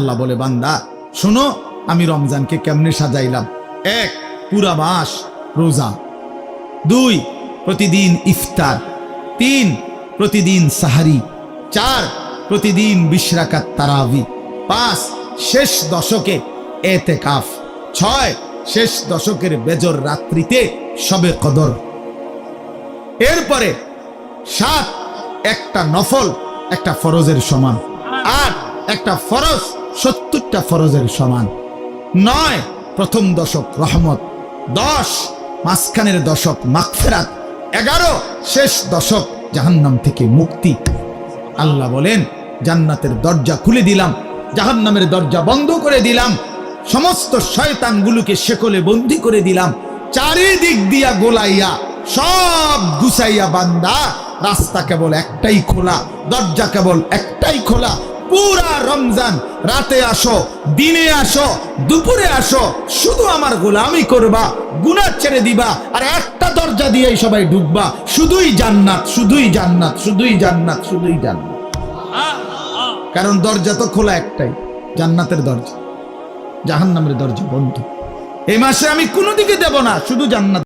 আল্লাহ বলে, বান্দা শোনো আমি রমজানকে কেমনে সাজাইলাম। 1, পুরা মাস রোজা। 2, প্রতিদিন ইফতার। 3, প্রতিদিন সাহারি। 4, প্রতিদিন 20 রাকাত তারাবি। 5, শেষ দশকে এতেকাফ। 6, শেষ দশকের বেজর রাত্রিতে শবে কদর। এরপরে 7, একটা নফল একটা ফরজের সমান। 8, একটা ফরজ 70টা ফরজের সমান। 9, প্রথম দশক রহমত। 10, মাঝখানের দশক মাগফিরাত। 11, শেষ দশক জাহান্নাম থেকে মুক্তি। আল্লাহ বলেন, জান্নাতের দরজা খুলে দিলাম, জাহান্নামের দরজা বন্ধ করে দিলাম, সমস্ত শয়তানগুলোকে শেকলে বন্দী করে দিলাম, চারিদিক দিয়া গোলাইয়া সব গুছাইয়া বান্দা রাস্তা কেবল একটাই খোলা, দরজা কেবল একটাই খোলা। পুরা রমজান রাতে আসো, দিনে আসো, দুপুরে আসো, শুধু আমার গোলামি করবা, গুনাহ ছেড়ে দিবা, আর একটা দরজা দিয়েই সবাই ঢুকবা, শুধুই জান্নাত, শুধুই জান্নাত, শুধুই জান্নাত, শুধুই জান্নাত। কারণ দরজা তো খোলা একটাই, জান্নাতের দরজা, জাহান্নামের দরজা বন্ধ। এই মাসে আমি কোনো দিকে দেব না, শুধু জান্নাত।